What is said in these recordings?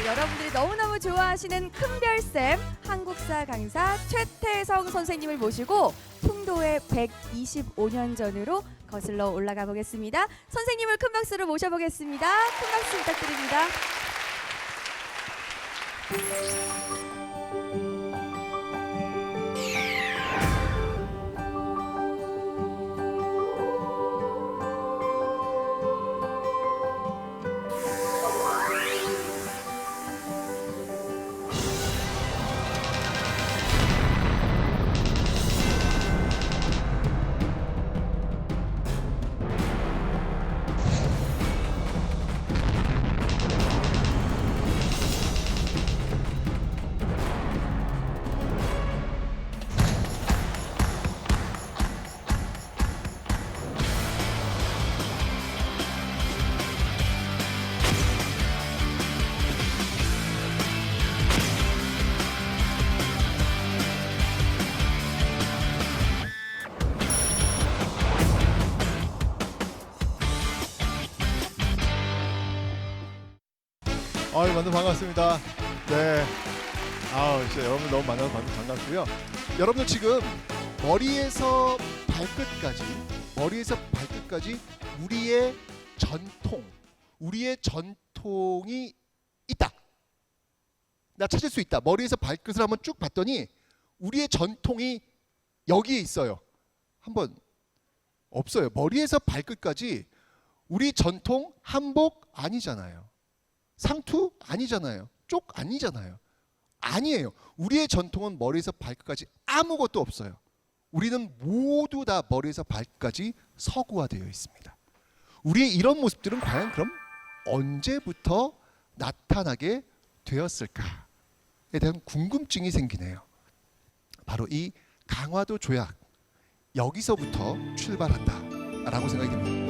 여러분들이 너무너무 좋아하시는 큰별쌤 한국사 강사 최태성 선생님을 모시고 풍도의 125년 전으로 거슬러 올라가 보겠습니다. 선생님을 큰 박수로 모셔보겠습니다. 큰 박수 부탁드립니다. 만나 반갑습니다. 네. 진짜 여러분 너무 만나서 반갑고요. 여러분들 지금 머리에서 발끝까지 우리의 전통이 있다. 나 찾을 수 있다. 머리에서 발끝을 한번 쭉 봤더니 우리의 전통이 여기에 있어요. 한번 없어요. 머리에서 발끝까지 우리 전통 한복 아니잖아요. 상투 아니잖아요. 쪽 아니잖아요. 아니에요. 우리의 전통은 머리에서 발끝까지 아무것도 없어요. 우리는 모두 다 머리에서 발끝까지 서구화되어 있습니다. 우리의 이런 모습들은 과연 그럼 언제부터 나타나게 되었을까에 대한 궁금증이 생기네요. 바로 이 강화도 조약, 여기서부터 출발한다라고 생각이 듭니다.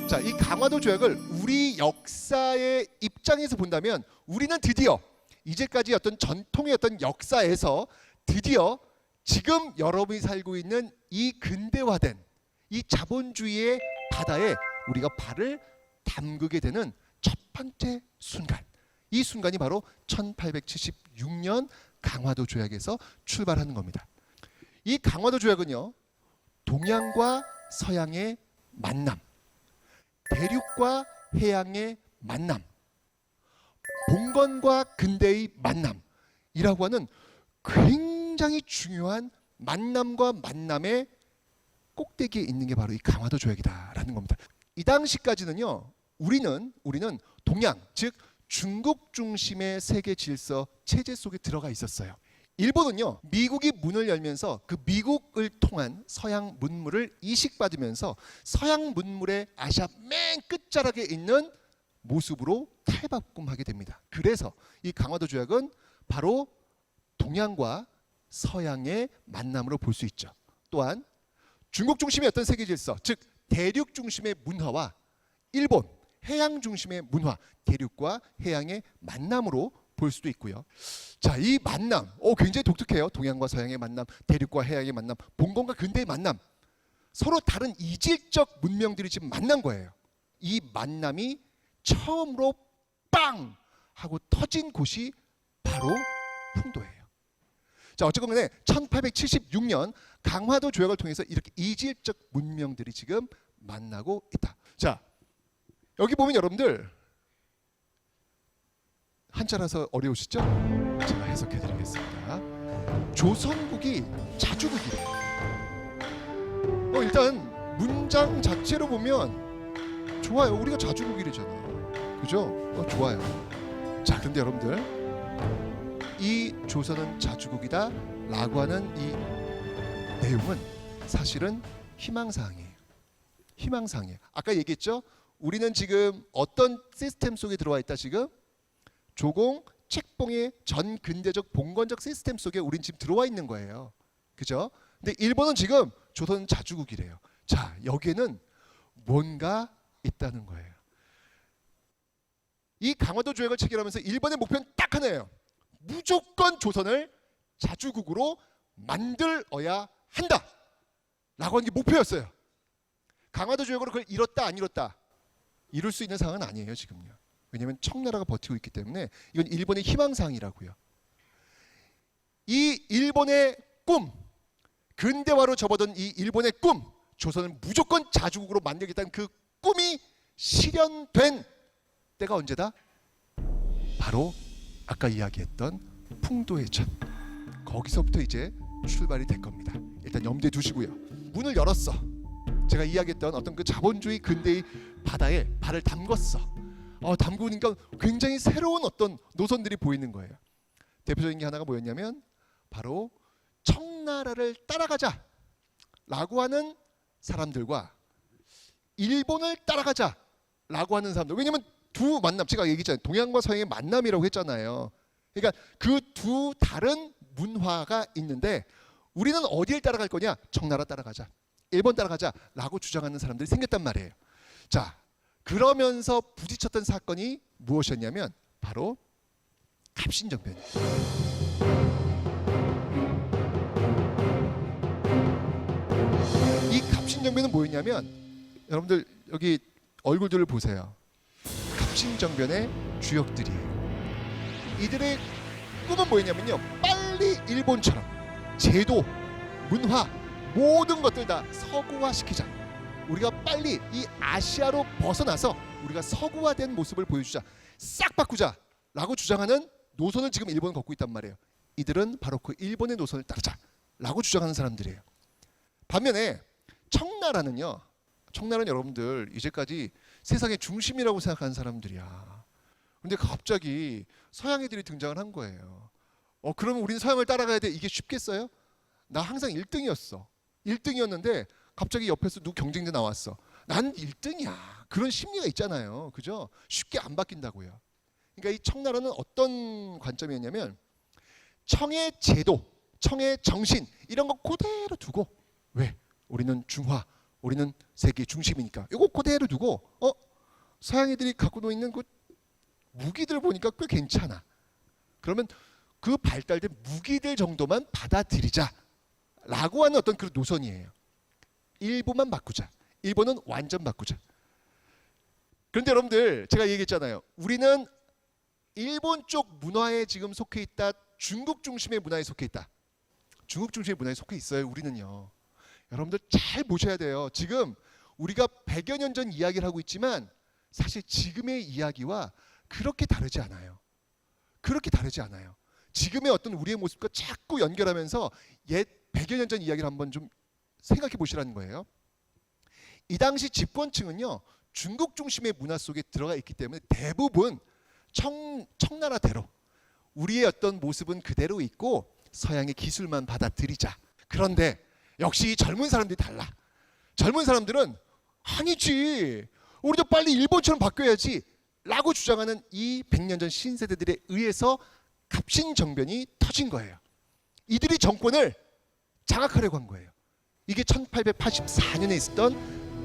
자, 이 강화도 조약을 우리 역사의 입장에서 본다면 우리는 드디어 이제까지 어떤 전통의 어떤 역사에서 드디어 지금 여러분이 살고 있는 이 근대화된 이 자본주의의 바다에 우리가 발을 담그게 되는 첫 번째 순간. 이 순간이 바로 1876년 강화도 조약에서 출발하는 겁니다. 이 강화도 조약은요, 동양과 서양의 만남, 대륙과 해양의 만남, 봉건과 근대의 만남이라고 하는 굉장히 중요한 만남과 만남의 꼭대기에 있는 게 바로 이 강화도 조약이다라는 겁니다. 이 당시까지는요, 우리는 동양, 즉 중국 중심의 세계 질서 체제 속에 들어가 있었어요. 일본은요, 미국이 문을 열면서 그 미국을 통한 서양 문물을 이식받으면서 서양 문물의 아시아 맨 끝자락에 있는 모습으로 탈바꿈하게 됩니다. 그래서 이 강화도 조약은 바로 동양과 서양의 만남으로 볼 수 있죠. 또한 중국 중심의 어떤 세계 질서, 즉 대륙 중심의 문화와 일본 해양 중심의 문화, 대륙과 해양의 만남으로 볼 수도 있고요. 자, 이 만남, 굉장히 독특해요. 동양과 서양의 만남, 대륙과 해양의 만남, 봉건과 근대의 만남. 서로 다른 이질적 문명들이 지금 만난 거예요. 이 만남이 처음으로 빵 하고 터진 곳이 바로 풍도예요. 자, 어쨌건 간에 1876년 강화도 조약을 통해서 이렇게 이질적 문명들이 지금 만나고 있다. 자, 여기 보면 여러분들 한자라서 어려우시죠? 제가 해석해 드리겠습니다. 조선국이 자주국이래요. 일단 문장 자체로 보면 좋아요. 우리가 자주국이래잖아. 그죠? 좋아요. 자, 그런데 여러분들, 이 조선은 자주국이다 라고 하는 이 내용은 사실은 희망사항이에요. 희망사항이에요. 아까 얘기했죠? 우리는 지금 어떤 시스템 속에 들어와 있다. 지금 조공, 책봉의 전 근대적 봉건적 시스템 속에 우린 지금 들어와 있는 거예요. 그죠? 근데 일본은 지금 조선 자주국이래요. 자, 여기에는 뭔가 있다는 거예요. 이 강화도 조약을 체결하면서 일본의 목표는 딱 하나예요. 무조건 조선을 자주국으로 만들어야 한다 라고 하는 게 목표였어요. 강화도 조약으로 그걸 이뤘다 안 이뤘다? 이룰 수 있는 상황은 아니에요 지금요. 왜냐하면 청나라가 버티고 있기 때문에 이건 일본의 희망사항이라고요. 이 일본의 꿈, 근대화로 접어든 이 일본의 꿈, 조선을 무조건 자주국으로 만들겠다는 그 꿈이 실현된 때가 언제다? 바로 아까 이야기했던 풍도해전. 거기서부터 이제 출발이 될 겁니다. 일단 염두에 두시고요. 문을 열었어. 제가 이야기했던 어떤 그 자본주의 근대의 바다에 발을 담궜어. 담그니까 굉장히 새로운 어떤 노선들이 보이는 거예요. 대표적인 게 하나가 뭐였냐면 바로 청나라를 따라가자 라고 하는 사람들과 일본을 따라가자 라고 하는 사람들. 왜냐면 두 만남, 제가 얘기했잖아요. 동양과 서양의 만남이라고 했잖아요. 그러니까 그 두 다른 문화가 있는데 우리는 어디를 따라갈 거냐? 청나라 따라가자, 일본 따라가자 라고 주장하는 사람들이 생겼단 말이에요. 자, 그러면서 부딪혔던 사건이 무엇이었냐면 바로 갑신정변이에요. 이 갑신정변은 뭐였냐면 여러분들 여기 얼굴들을 보세요. 갑신정변의 주역들이에요. 이들의 꿈은 뭐였냐면요, 빨리 일본처럼 제도, 문화 모든 것들 다 서구화시키자. 우리가 빨리 이 아시아로 벗어나서 우리가 서구화된 모습을 보여주자, 싹 바꾸자 라고 주장하는 노선을 지금 일본은 걷고 있단 말이에요. 이들은 바로 그 일본의 노선을 따르자 라고 주장하는 사람들이에요. 반면에 청나라는요, 청나라는 여러분들 이제까지 세상의 중심이라고 생각하는 사람들이야. 근데 갑자기 서양 애들이 등장을 한 거예요. 그러면 우리는 서양을 따라가야 돼. 이게 쉽겠어요? 나 항상 1등이었어. 1등이었는데 갑자기 옆에서 누구 경쟁자 나왔어. 난 1등이야. 그런 심리가 있잖아요. 그죠? 쉽게 안 바뀐다고요. 그러니까 이 청나라는 어떤 관점이었냐면 청의 제도, 청의 정신 이런 거 그대로 두고, 왜? 우리는 중화, 우리는 세계 중심이니까 이거 그대로 두고 서양 애들이 갖고 있는 그 무기들 보니까 꽤 괜찮아. 그러면 그 발달된 무기들 정도만 받아들이자 라고 하는 어떤 그런 노선이에요. 일부만 바꾸자. 일본은 완전 바꾸자. 그런데 여러분들 제가 얘기했잖아요. 우리는 일본 쪽 문화에 지금 속해 있다. 중국 중심의 문화에 속해 있다. 중국 중심의 문화에 속해 있어요. 우리는요. 여러분들 잘 보셔야 돼요. 지금 우리가 100여 년 전 이야기를 하고 있지만 사실 지금의 이야기와 그렇게 다르지 않아요. 그렇게 다르지 않아요. 지금의 어떤 우리의 모습과 자꾸 연결하면서 옛 100여 년 전 이야기를 한번 좀 생각해 보시라는 거예요. 이 당시 집권층은요, 중국 중심의 문화 속에 들어가 있기 때문에 대부분 청나라대로 우리의 어떤 모습은 그대로 있고 서양의 기술만 받아들이자. 그런데 역시 젊은 사람들이 달라. 젊은 사람들은 아니지, 우리도 빨리 일본처럼 바뀌어야지 라고 주장하는 이 100년 전 신세대들에 의해서 갑신정변이 터진 거예요. 이들이 정권을 장악하려고 한 거예요. 이게 1884년에 있었던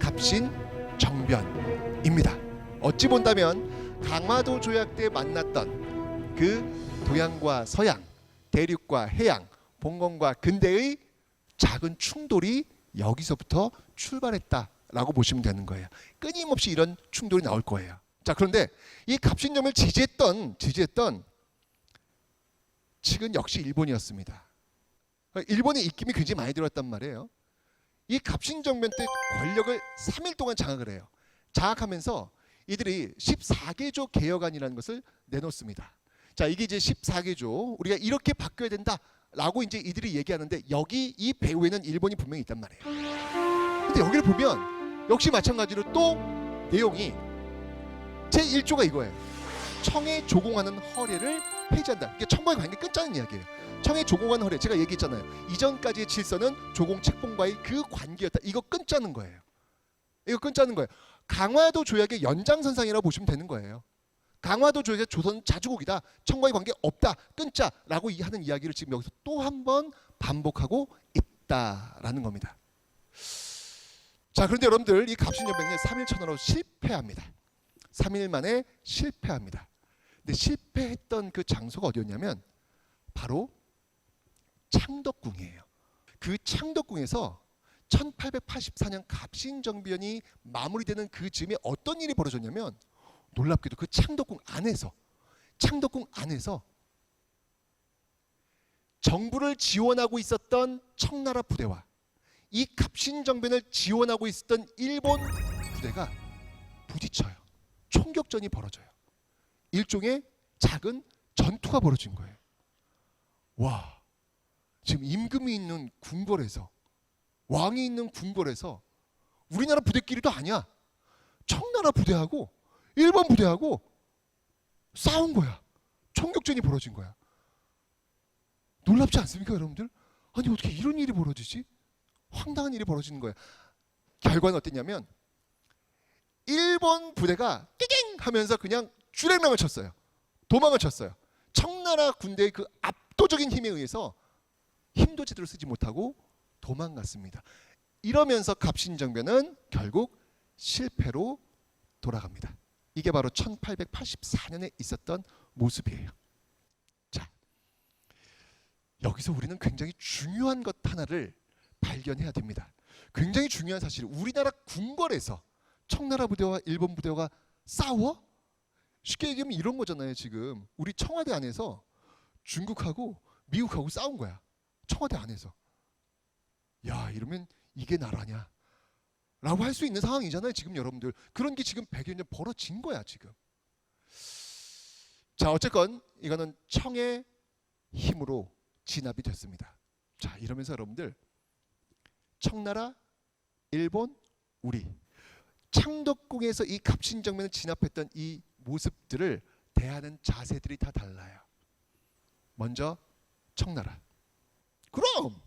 갑신정변입니다. 어찌 본다면 강화도 조약 때 만났던 그 동양과 서양, 대륙과 해양, 봉건과 근대의 작은 충돌이 여기서부터 출발했다라고 보시면 되는 거예요. 끊임없이 이런 충돌이 나올 거예요. 자, 그런데 이 갑신정변을 지지했던 측은 역시 일본이었습니다. 일본의 입김이 굉장히 많이 들어왔단 말이에요. 이 갑신정변 때 권력을 3일 동안 장악을 해요. 장악하면서 이들이 14개조 개혁안이라는 것을 내놓습니다. 자, 이게 이제 14개조, 우리가 이렇게 바뀌어야 된다라고 이제 이들이 얘기하는데 여기 이 배후에는 일본이 분명히 있단 말이에요. 근데 여기를 보면 역시 마찬가지로 또 내용이 제1조가 이거예요. 청에 조공하는 허례를 폐지한다. 이게 청과의 관계 끊자는 이야기예요. 청에 조공하는 허례, 제가 얘기했잖아요. 이전까지의 질서는 조공 책봉과의 그 관계였다. 이거 끊자는 거예요. 이거 끊자는 거예요. 강화도 조약의 연장선상이라고 보시면 되는 거예요. 강화도 조약의 조선 자주국이다. 청과의 관계 없다. 끊자라고 하는 이야기를 지금 여기서 또 한 번 반복하고 있다라는 겁니다. 자, 그런데 여러분들 이 갑신정변이 3일 천하로 실패합니다. 3일 만에 실패합니다. 근데 실패했던 그 장소가 어디였냐면 바로 창덕궁이에요. 그 창덕궁에서 1884년 갑신정변이 마무리되는 그 즈음에 어떤 일이 벌어졌냐면 놀랍게도 그 창덕궁 안에서 정부를 지원하고 있었던 청나라 부대와 이 갑신정변을 지원하고 있었던 일본 부대가 부딪혀요. 총격전이 벌어져요. 일종의 작은 전투가 벌어진 거예요. 와, 지금 임금이 있는 궁궐에서, 왕이 있는 궁궐에서 우리나라 부대끼리도 아니야. 청나라 부대하고 일본 부대하고 싸운 거야. 총격전이 벌어진 거야. 놀랍지 않습니까, 여러분들? 아니 어떻게 이런 일이 벌어지지? 황당한 일이 벌어지는 거야. 결과는 어땠냐면 일본 부대가 끼깅 하면서 그냥 주랭랑을 쳤어요. 도망을 쳤어요. 청나라 군대의 그 압도적인 힘에 의해서 힘도 제대로 쓰지 못하고 도망갔습니다. 이러면서 갑신정변은 결국 실패로 돌아갑니다. 이게 바로 1884년에 있었던 모습이에요. 자, 여기서 우리는 굉장히 중요한 것 하나를 발견해야 됩니다. 굉장히 중요한 사실, 우리나라 궁궐에서 청나라 부대와 일본 부대가 싸워? 쉽게 얘기하면 이런 거잖아요. 지금 우리 청와대 안에서 중국하고 미국하고 싸운 거야. 청와대 안에서. 야, 이러면 이게 나라냐? 라고 할 수 있는 상황이잖아요. 지금 여러분들. 그런 게 지금 100여 년 벌어진 거야 지금. 자, 어쨌건 이거는 청의 힘으로 진압이 됐습니다. 자, 이러면서 여러분들 청나라, 일본, 우리 창덕궁에서 이 갑신정변을 진압했던 이 모습들을 대하는 자세들이 다 달라요. 먼저 청나라. 그럼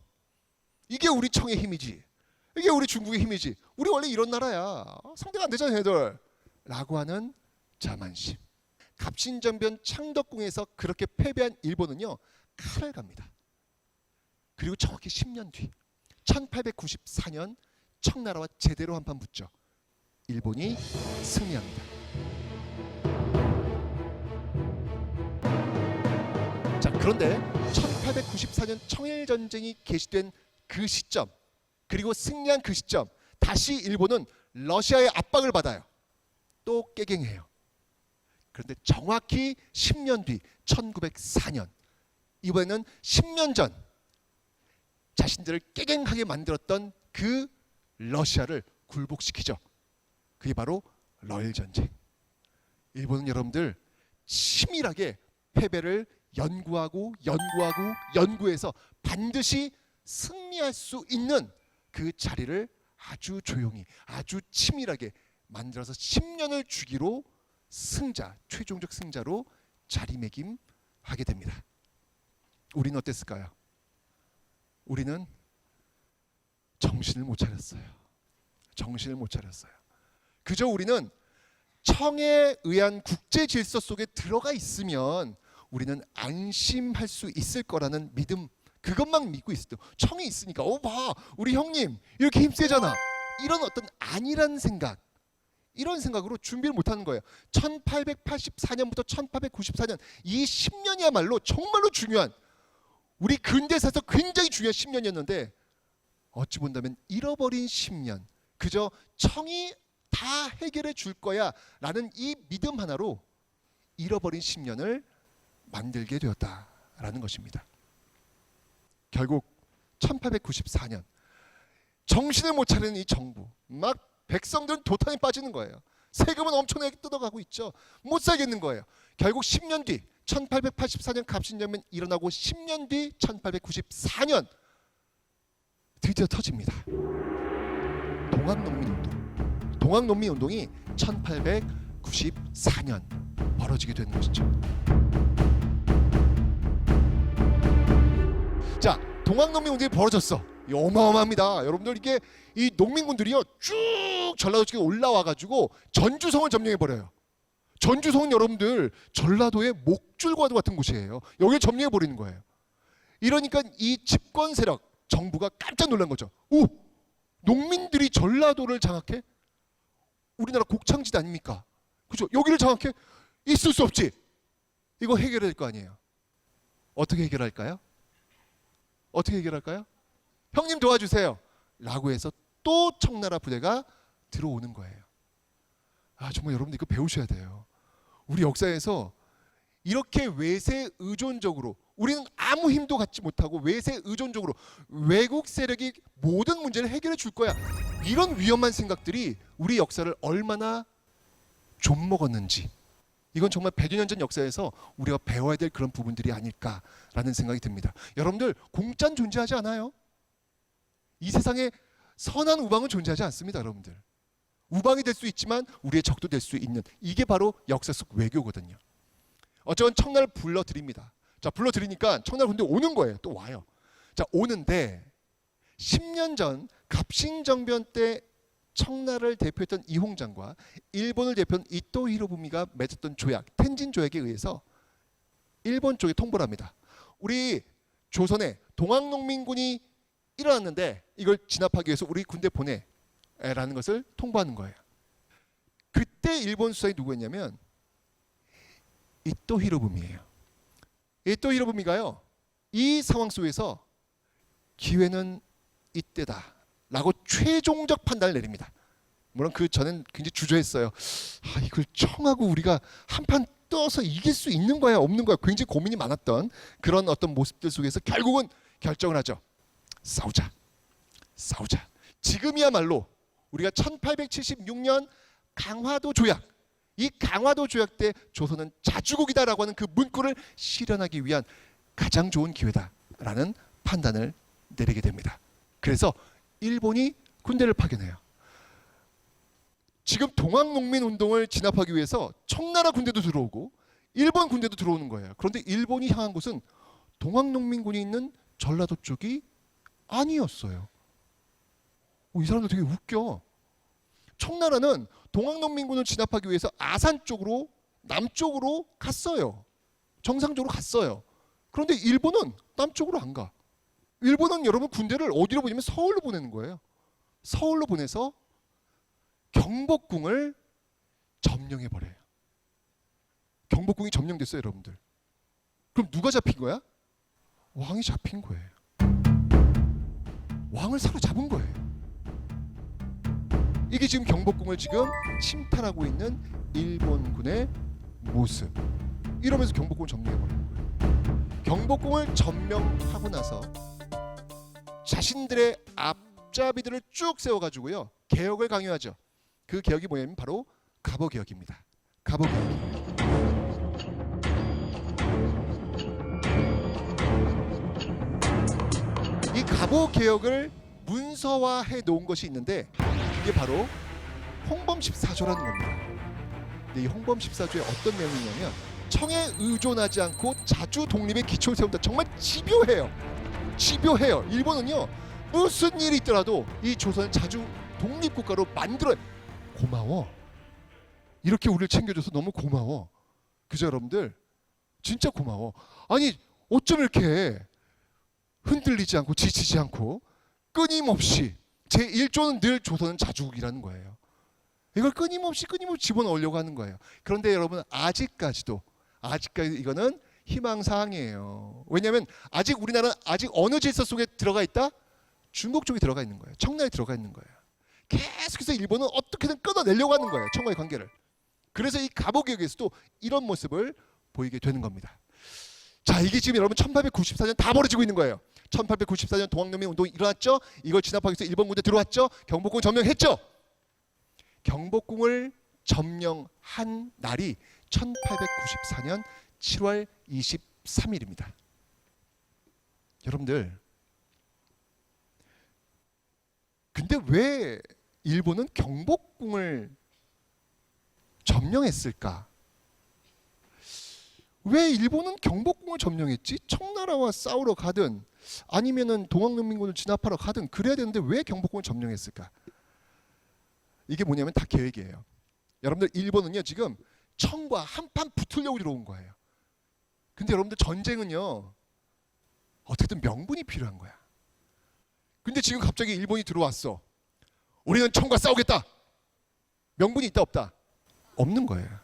이게 우리 청의 힘이지. 이게 우리 중국의 힘이지. 우리 원래 이런 나라야. 상대가 안 되잖아 얘들. 라고 하는 자만심. 갑신정변 창덕궁에서 그렇게 패배한 일본은요, 칼을 갑니다. 그리고 정확히 10년 뒤 1894년 청나라와 제대로 한판 붙죠. 일본이 승리합니다. 자, 그런데 1894년 청일전쟁이 개시된 그 시점, 그리고 승리한 그 시점, 다시 일본은 러시아의 압박을 받아요. 또 깨갱해요. 그런데 정확히 10년 뒤 1904년, 이번에는 10년 전 자신들을 깨갱하게 만들었던 그 러시아를 굴복시키죠. 그게 바로 러일전쟁. 일본은 여러분들 치밀하게 패배를 연구해서 반드시 승리할 수 있는 그 자리를 아주 조용히, 아주 치밀하게 만들어서 10년을 주기로 승자, 최종적 승자로 자리매김하게 됩니다. 우리는 어땠을까요? 우리는 정신을 못 차렸어요. 정신을 못 차렸어요. 그저 우리는 청에 의한 국제 질서 속에 들어가 있으면 우리는 안심할 수 있을 거라는 믿음, 그것만 믿고 있었죠. 청이 있으니까 봐, 우리 형님 이렇게 힘세잖아. 이런 어떤 아니란 생각, 이런 생각으로 준비를 못하는 거예요. 1884년부터 1894년 이 10년이야말로 정말로 중요한, 우리 근대사에서 굉장히 중요한 10년이었는데 어찌 본다면 잃어버린 10년, 그저 청이 다 해결해 줄 거야 라는 이 믿음 하나로 잃어버린 10년을 만들게 되었다라는 것입니다. 결국 1894년 정신을 못 차리는 이 정부, 막 백성들은 도탄에 빠지는 거예요. 세금은 엄청나게 뜯어가고 있죠. 못 살겠는 거예요. 결국 10년 뒤 1884년 갑신정변 일어나고 10년 뒤 1894년 드디어 터집니다. 동학농민운동. 동학농민운동이 1894년 벌어지게 되는 것이죠. 자, 동학농민운동이 벌어졌어. 어마어마합니다. 여러분들, 이게 이 농민군들이요 쭉 전라도 쪽에 올라와가지고 전주성을 점령해버려요. 전주성은 여러분들 전라도의 목줄과도 같은 곳이에요. 여기를 점령해버리는 거예요. 이러니까 이 집권 세력 정부가 깜짝 놀란 거죠. 오, 농민들이 전라도를 장악해? 우리나라 곡창지대 아닙니까? 그죠? 여기를 장악해? 있을 수 없지. 이거 해결해야 될 거 아니에요. 어떻게 해결할까요? 어떻게 해결할까요? 형님 도와주세요. 라고 해서 또 청나라 부대가 들어오는 거예요. 정말 여러분들 이거 배우셔야 돼요. 우리 역사에서 이렇게 외세 의존적으로 우리는 아무 힘도 갖지 못하고 외세 의존적으로 외국 세력이 모든 문제를 해결해 줄 거야, 이런 위험한 생각들이 우리 역사를 얼마나 좀먹었는지, 이건 정말 100여 년 전 역사에서 우리가 배워야 될 그런 부분들이 아닐까라는 생각이 듭니다. 여러분들, 공짜는 존재하지 않아요. 이 세상에 선한 우방은 존재하지 않습니다. 여러분들, 우방이 될 수 있지만 우리의 적도 될 수 있는, 이게 바로 역사 속 외교거든요. 어쩌면 청나라를 불러드립니다. 자, 불러드리니까 청나라 군대 오는 거예요. 또 와요. 자, 오는데 10년 전 갑신정변 때 청나라를 대표했던 이홍장과 일본을 대표한 이토 히로부미가 맺었던 조약, 텐진 조약에 의해서 일본 쪽에 통보를 합니다. 우리 조선에 동학농민군이 일어났는데 이걸 진압하기 위해서 우리 군대 보내라는 것을 통보하는 거예요. 그때 일본 수상이 누구였냐면 이토 히로부미예요. 이토 히로부미가요, 이 상황 속에서 기회는 이때다라고 최종적 판단을 내립니다. 물론 그 전엔 굉장히 주저했어요. 이걸 청하고 우리가 한판 떠서 이길 수 있는 거야, 없는 거야, 굉장히 고민이 많았던 그런 어떤 모습들 속에서 결국은 결정을 하죠. 싸우자. 지금이야말로 우리가 1876년 강화도 조약, 이 강화도 조약 때 조선은 자주국이다라고 하는 그 문구를 실현하기 위한 가장 좋은 기회다라는 판단을 내리게 됩니다. 그래서 일본이 군대를 파견해요. 지금 동학농민운동을 진압하기 위해서 청나라 군대도 들어오고 일본 군대도 들어오는 거예요. 그런데 일본이 향한 곳은 동학농민군이 있는 전라도 쪽이 아니었어요. 이 사람들 되게 웃겨. 청나라는 동학농민군을 진압하기 위해서 아산 쪽으로, 남쪽으로 갔어요. 정상적으로 갔어요. 그런데 일본은 남쪽으로 안 가. 일본은 여러분 군대를 어디로 보내면 서울로 보내는 거예요. 서울로 보내서 경복궁을 점령해 버려요. 경복궁이 점령됐어요, 여러분들. 그럼 누가 잡힌 거야? 왕이 잡힌 거예요. 왕을 사로잡은 거예요. 이게 지금 경복궁을 지금 침탈하고 있는 일본군의 모습. 이러면서 경복궁을 점령해 버리는 거예요. 경복궁을 점령하고 나서 자신들의 앞잡이들을 쭉 세워가지고요, 개혁을 강요하죠. 그 개혁이 뭐냐면 바로 갑오 개혁입니다. 갑오 개혁. 이 갑오 개혁을 문서화해 놓은 것이 있는데 이게 바로 홍범14조라는 겁니다. 근데 이 홍범14조에 어떤 내용이 있냐면 청에 의존하지 않고 자주 독립의 기초를 세운다. 정말 집요해요. 일본은요, 무슨 일이 있더라도 이 조선을 자주 독립국가로 만들어요. 고마워. 이렇게 우리를 챙겨줘서 너무 고마워. 그죠, 여러분들? 진짜 고마워. 아니, 어쩜 이렇게 흔들리지 않고 지치지 않고 끊임없이 제1조는 늘 조선은 자주국이라는 거예요. 이걸 끊임없이 집어넣으려고 하는 거예요. 그런데 여러분, 아직까지 이거는 희망사항이에요. 왜냐하면 아직 우리나라는 아직 어느 질서 속에 들어가 있다? 중국 쪽에 들어가 있는 거예요. 청나라에 들어가 있는 거예요. 계속해서 일본은 어떻게든 끊어내려고 하는 거예요, 청과의 관계를. 그래서 이 갑오 개혁에서도 이런 모습을 보이게 되는 겁니다. 자, 이게 지금 여러분 1894년 다 벌어지고 있는 거예요. 1894년 동학농민 운동이 일어났죠. 이걸 진압하기 위해서 일본 군대 들어왔죠. 경복궁을 점령했죠. 경복궁을 점령한 날이 1894년 7월 23일입니다. 여러분들, 근데 왜 일본은 경복궁을 점령했을까? 왜 일본은 경복궁을 점령했지? 청나라와 싸우러 가든 아니면은 동학농민군을 진압하러 가든 그래야 되는데 왜 경복궁을 점령했을까? 이게 뭐냐면 다 계획이에요. 여러분들, 일본은요 지금 청과 한판 붙으려고 들어온 거예요. 근데 여러분들, 전쟁은요 어떻게든 명분이 필요한 거야. 근데 지금 갑자기 일본이 들어왔어. 우리는 청과 싸우겠다. 명분이 있다 없다? 없는 거예요.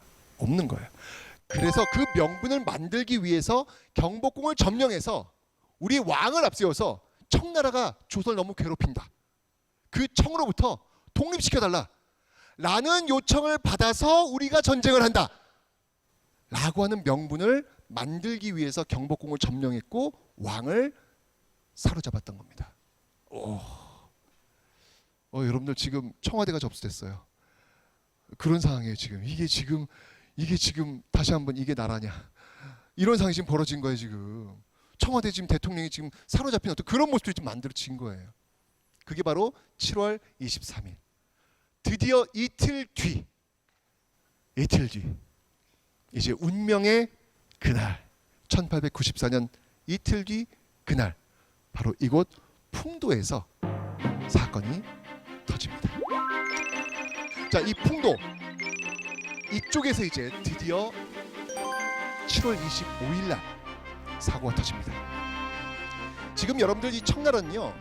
그래서 그 명분을 만들기 위해서 경복궁을 점령해서 우리 왕을 앞세워서 청나라가 조선을 너무 괴롭힌다. 그 청으로부터 독립시켜달라 라는 요청을 받아서 우리가 전쟁을 한다 라고 하는 명분을 만들기 위해서 경복궁을 점령했고 왕을 사로잡았던 겁니다. 여러분들 지금 청와대가 접수됐어요. 그런 상황이에요. 지금 이게 지금 다시 한번 이게 나라냐 이런 상황이 지금 벌어진 거예요. 지금 청와대 지금 대통령이 지금 사로잡힌 어떤 그런 모습들이 좀 만들어진 거예요. 그게 바로 7월 23일 드디어 이틀 뒤 이제 운명의 그날 1894년 이틀 뒤 그날 바로 이곳 풍도에서 사건이 터집니다. 자, 이 풍도 이쪽에서 이제 드디어 7월 25일 날 사고가 터집니다. 지금 여러분들 이 청나라는요,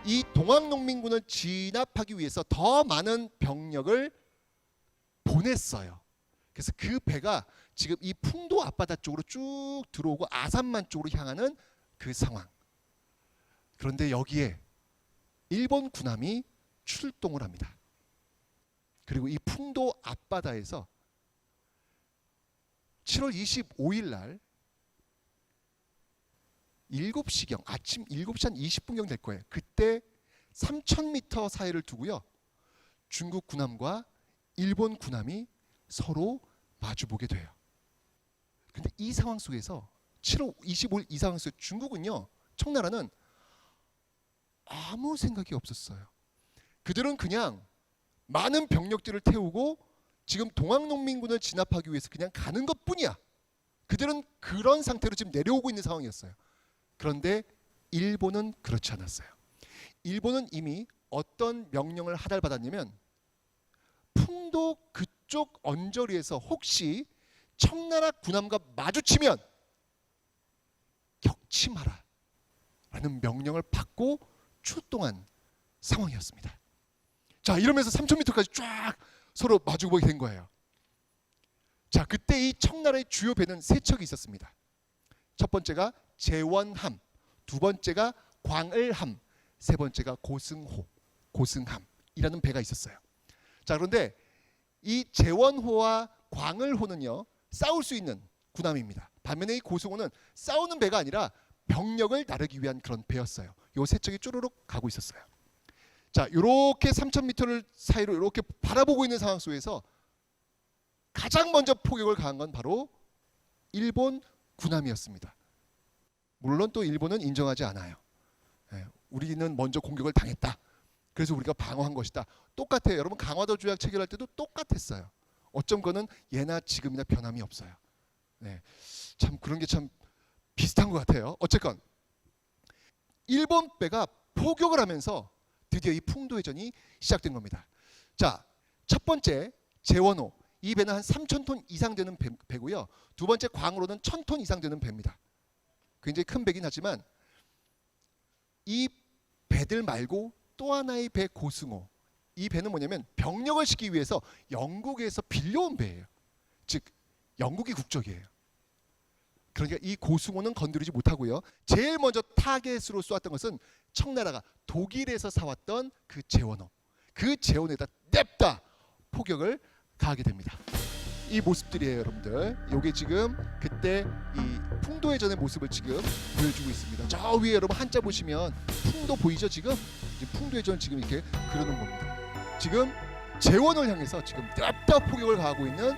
이 동학농민군을 진압하기 위해서 더 많은 병력을 보냈어요. 그래서 그 배가 지금 이 풍도 앞바다 쪽으로 쭉 들어오고 아산만 쪽으로 향하는 그 상황. 그런데 여기에 일본 군함이 출동을 합니다. 그리고 이 풍도 앞바다에서 7월 25일 날 7시경 아침 7시 한 20분경 될 거예요. 그때 3,000m 사이를 두고요. 중국 군함과 일본 군함이 서로 마주보게 돼요. 근데 이 상황 속에서 7월 25일 이 상황 속에서 중국은요. 청나라는 아무 생각이 없었어요. 그들은 그냥 많은 병력들을 태우고 지금 동학농민군을 진압하기 위해서 그냥 가는 것뿐이야. 그들은 그런 상태로 지금 내려오고 있는 상황이었어요. 그런데 일본은 그렇지 않았어요. 일본은 이미 어떤 명령을 하달받았냐면 풍도 그쪽 언저리에서 혹시 청나라 군함과 마주치면 격침하라 라는 명령을 받고 출동한 상황이었습니다. 자, 이러면서 3,000m까지 쫙 서로 마주보게 된 거예요. 자, 그때 이 청나라의 주요 배는 세 척이 있었습니다. 첫 번째가 제원함, 두 번째가 광을함, 세 번째가 고승함이라는 배가 있었어요. 자, 그런데 이 제원호와 광을호는요, 싸울 수 있는 군함입니다. 반면에 이 고승호는 싸우는 배가 아니라 병력을 나르기 위한 그런 배였어요. 요 세 척이 쭈루룩 가고 있었어요. 자, 이렇게 3,000m를 사이로 이렇게 바라보고 있는 상황 속에서 가장 먼저 포격을 가한 건 바로 일본 군함이었습니다. 물론 또 일본은 인정하지 않아요. 우리는 먼저 공격을 당했다. 그래서 우리가 방어한 것이다. 똑같아요. 여러분 강화도 조약 체결할 때도 똑같았어요. 어쩜 거는 예나 지금이나 변함이 없어요. 참 그런 게 참 비슷한 것 같아요. 어쨌건 일본 배가 포격을 하면서 드디어 이 풍도해전이 시작된 겁니다. 자, 첫 번째 제원호 이 배는 한 3,000톤 이상 되는 배고요. 두 번째 광으로는 1,000톤 이상 되는 배입니다. 굉장히 큰 배긴 하지만 이 배들 말고 또 하나의 배 고승호 이 배는 뭐냐면 병력을 싣기 위해서 영국에서 빌려온 배예요. 즉 영국이 국적이에요. 그러니까 이 고승호는 건드리지 못하고요. 제일 먼저 타겟으로 쏘았던 것은 청나라가 독일에서 사왔던 그 제원호. 그 제원호에다 냅다 포격을 가하게 됩니다. 이 모습들이에요, 여러분들. 이게 지금 그때 이 풍도해전의 모습을 지금 보여주고 있습니다. 저 위에 여러분 한자 보시면 풍도 보이죠? 지금 풍도해전 지금 이렇게 그려놓은 겁니다. 지금 제원을 향해서 지금 냅다 포격을 가하고 있는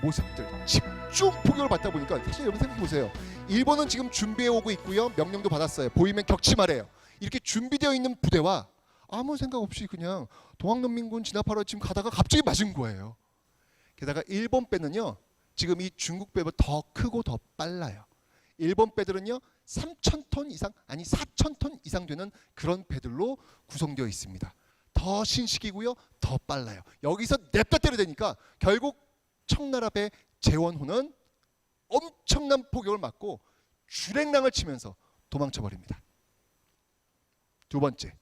모습들, 집중 포격을 받다 보니까 사실 여러분 생각해 보세요. 일본은 지금 준비해 오고 있고요. 명령도 받았어요. 보이면 격침하래요. 이렇게 준비되어 있는 부대와 아무 생각 없이 그냥 동학농민군 진압하러 지금 가다가 갑자기 맞은 거예요. 게다가 일본 배는요, 지금 이 중국 배보다 더 크고 더 빨라요. 일본 배들은요, 3,000톤 이상, 아니 4,000톤 이상 되는 그런 배들로 구성되어 있습니다. 더 신식이고요, 더 빨라요. 여기서 냅다 때려대니까 결국 청나라 배 제원호는 엄청난 포격을 맞고 주랭랑을 치면서 도망쳐 버립니다. 두 번째,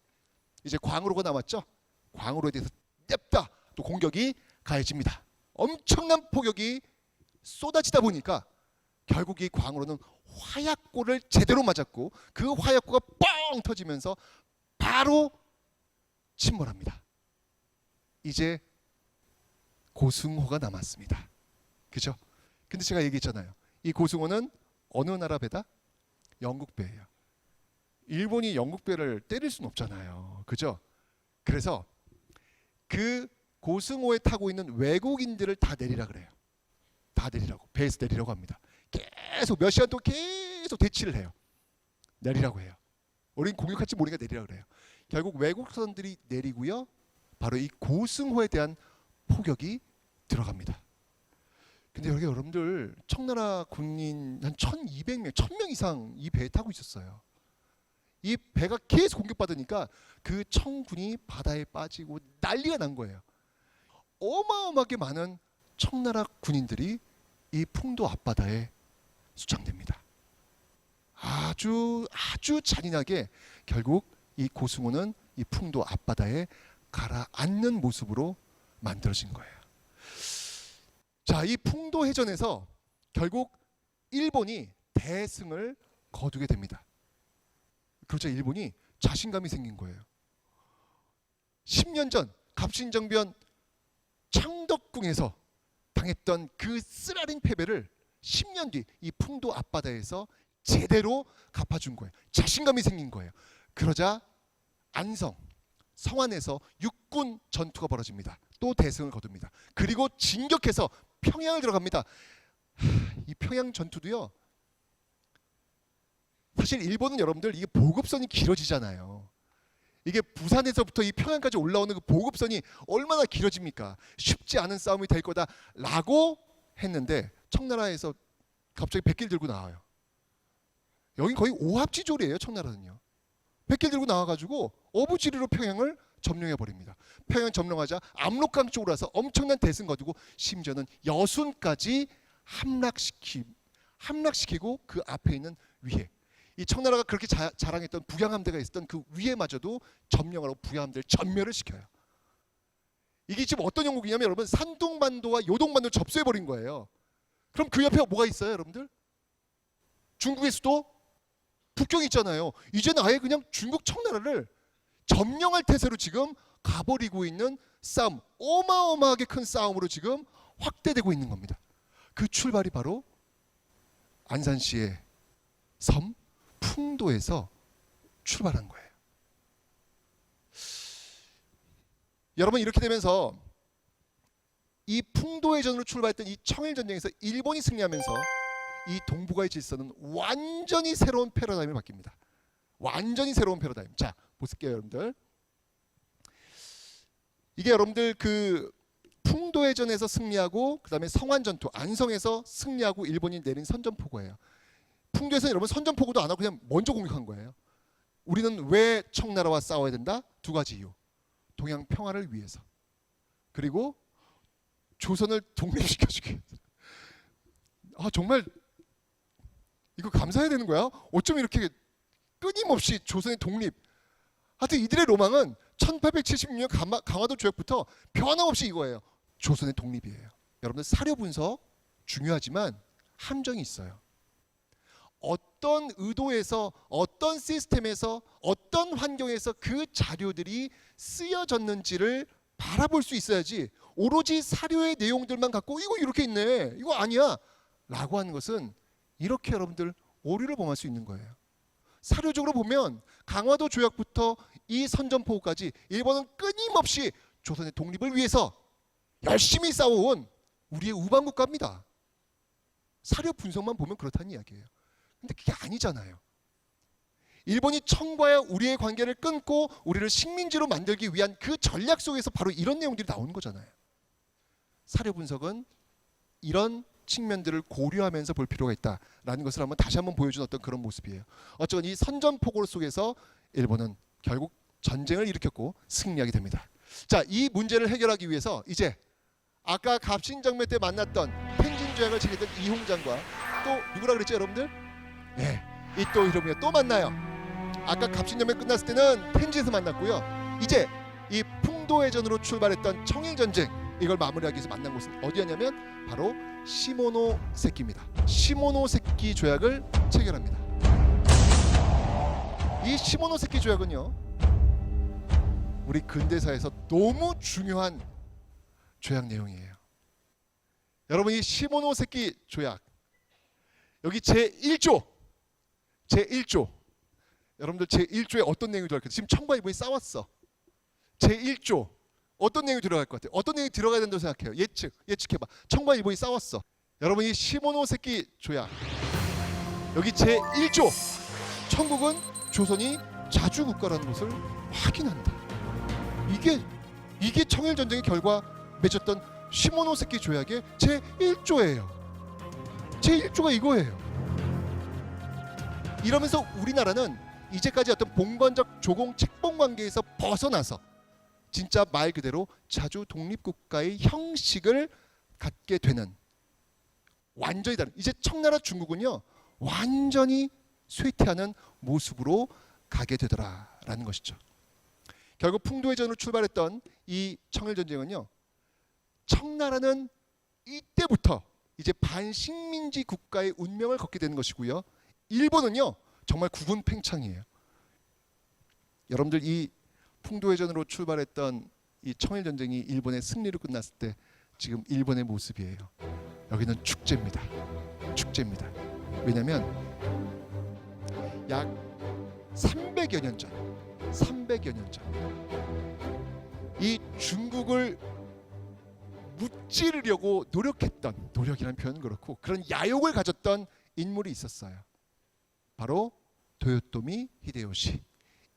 이제 광으로가 남았죠. 광으로에 대해서 냅다 또 공격이 가해집니다. 엄청난 포격이 쏟아지다 보니까 결국 이 광으로는 화약고를 제대로 맞았고 그 화약고가 뻥 터지면서 바로 침몰합니다. 이제 고승호가 남았습니다. 그죠? 근데 제가 얘기했잖아요. 이 고승호는 어느 나라 배다? 영국 배예요. 일본이 영국 배를 때릴 수는 없잖아요. 그죠? 그래서 그 고승호에 타고 있는 외국인들을 다 내리라 그래요. 다 내리라고. 배에서 내리라고 합니다. 계속 몇 시간 동안 계속 대치를 해요. 내리라고 해요. 우린 공격할지 모르니까 내리라고 그래요. 결국 외국 선들이 내리고요. 바로 이 고승호에 대한 포격이 들어갑니다. 근데 여기 여러분들 청나라 군인 한 1200명, 1000명 이상 이 배에 타고 있었어요. 이 배가 계속 공격받으니까 그 청군이 바다에 빠지고 난리가 난 거예요. 어마어마하게 많은 청나라 군인들이 이 풍도 앞바다에 수장됩니다. 아주 잔인하게 결국 이 고승호는 이 풍도 앞바다에 가라앉는 모습으로 만들어진 거예요. 자, 이 풍도 해전에서 결국 일본이 대승을 거두게 됩니다. 그러자 일본이 자신감이 생긴 거예요. 10년 전 갑신정변 창덕궁에서 당했던 그 쓰라린 패배를 10년 뒤 이 풍도 앞바다에서 제대로 갚아준 거예요. 자신감이 생긴 거예요. 그러자 안성, 성안에서 육군 전투가 벌어집니다. 또 대승을 거둡니다. 그리고 진격해서 평양을 들어갑니다. 이 평양 전투도요. 사실 일본은 여러분들 이게 보급선이 길어지잖아요. 이게 부산에서부터 이 평양까지 올라오는 그 보급선이 얼마나 길어집니까? 쉽지 않은 싸움이 될 거다라고 했는데 청나라에서 갑자기 백길 들고 나와요. 여긴 거의 오합지졸이에요. 청나라는요. 백길 들고 나와가지고 어부지리로 평양을 점령해 버립니다. 평양 점령하자 압록강 쪽으로 와서 엄청난 대승 거두고 심지어는 여순까지 함락시키고 그 앞에 있는 위에 이 청나라가 그렇게 자랑했던 북양함대가 있었던 그 위에마저도 점령하고 북양함대를 전멸을 시켜요. 이게 지금 어떤 영국이냐면 여러분 산둥반도와 요동반도를 접수해 버린 거예요. 그럼 그 옆에 뭐가 있어요, 여러분들? 중국의 수도 북경이 있잖아요. 이제는 아예 그냥 중국 청나라를 점령할 태세로 지금 가버리고 있는 싸움, 어마어마하게 큰 싸움으로 지금 확대되고 있는 겁니다. 그 출발이 바로 안산시의 섬 풍도에서 출발한 거예요. 여러분 이렇게 되면서 이 풍도해전으로 출발했던 이 청일전쟁에서 일본이 승리하면서 이 동북아의 질서는 완전히 새로운 패러다임이 바뀝니다. 완전히 새로운 패러다임. 자, 보실게요, 여러분들. 이게 여러분들 그 풍도해전에서 승리하고 그다음에 성안전투 안성에서 승리하고 일본이 내린 선전포고예요. 풍도에서는 여러분 선전포고도 안 하고 그냥 먼저 공격한 거예요. 우리는 왜 청나라와 싸워야 된다? 두 가지 이유. 동양 평화를 위해서. 그리고 조선을 독립시켜주기 위해서. 아 정말 이거 감사해야 되는 거야? 어쩜 이렇게 끊임없이 조선의 독립. 하여튼 이들의 로망은 1876년 강화도 조약부터 변함없이 이거예요. 조선의 독립이에요. 여러분들 사료 분석 중요하지만 함정이 있어요. 어떤 의도에서 어떤 시스템에서 어떤 환경에서 그 자료들이 쓰여졌는지를 바라볼 수 있어야지 오로지 사료의 내용들만 갖고 이거 이렇게 있네 이거 아니야 라고 하는 것은 이렇게 여러분들 오류를 범할 수 있는 거예요. 사료적으로 보면 강화도 조약부터 이 선전포고까지 일본은 끊임없이 조선의 독립을 위해서 열심히 싸워온 우리의 우방국가입니다. 사료 분석만 보면 그렇다는 이야기예요. 근데 그게 아니잖아요. 일본이 청과의 우리의 관계를 끊고 우리를 식민지로 만들기 위한 그 전략 속에서 바로 이런 내용들이 나오는 거잖아요. 사료 분석은 이런 측면들을 고려하면서 볼 필요가 있다라는 것을 다시 한번 보여준 어떤 그런 모습이에요. 어쨌건 이 선전포고 속에서 일본은 결국 전쟁을 일으켰고 승리하게 됩니다. 자, 이 문제를 해결하기 위해서 이제 아까 갑신정변 때 만났던 텐진조약을 체결했던 이홍장과 또 누구라 그랬죠, 여러분들? 네, 이또 히로부미가 또 만나요. 아까 갑신정변 끝났을 때는 텐진에서 만났고요. 이제 이 풍도해전으로 출발했던 청일전쟁 이걸 마무리하기 위해서 만난 곳은 어디였냐면 바로 시모노세키입니다. 시모노세키 조약을 체결합니다. 이 시모노세키 조약은요 우리 근대사에서 너무 중요한 조약 내용이에요. 여러분, 이 시모노세키 조약, 여기 제1조 여러분들 제1조에 어떤 내용이 들어갈 것 같아요? 지금 청과 일본이 싸웠어. 제1조 어떤 내용이 들어갈 것 같아요? 어떤 내용이 들어가야 된다고 생각해요? 예측해봐. 청과 일본이 싸웠어. 여러분, 이 시모노세키 조약, 여기 제1조, 청국은 조선이 자주국가라는 것을 확인한다. 이게 청일전쟁의 결과 맺었던 시모노세키 조약의 제1조예요. 제1조가 이거예요. 이러면서 우리나라는 이제까지 어떤 봉건적 조공 책봉 관계에서 벗어나서 진짜 말 그대로 자주 독립국가의 형식을 갖게 되는, 완전히 다른, 이제 청나라 중국은요 완전히 쇠퇴하는 모습으로 가게 되더라라는 것이죠. 결국 풍도해전으로 출발했던 이 청일전쟁은요, 청나라는 이때부터 이제 반식민지 국가의 운명을 걷게 되는 것이고요, 일본은요 정말 구분팽창이에요. 여러분들, 이 풍도해전으로 출발했던 이 청일전쟁이 일본의 승리로 끝났을 때 지금 일본의 모습이에요. 여기는 축제입니다. 왜냐하면 약 300여 년 전 이 중국을 무찌르려고 노력했던, 노력이라는 표현은 그렇고 그런 야욕을 가졌던 인물이 있었어요. 바로 도요토미 히데요시.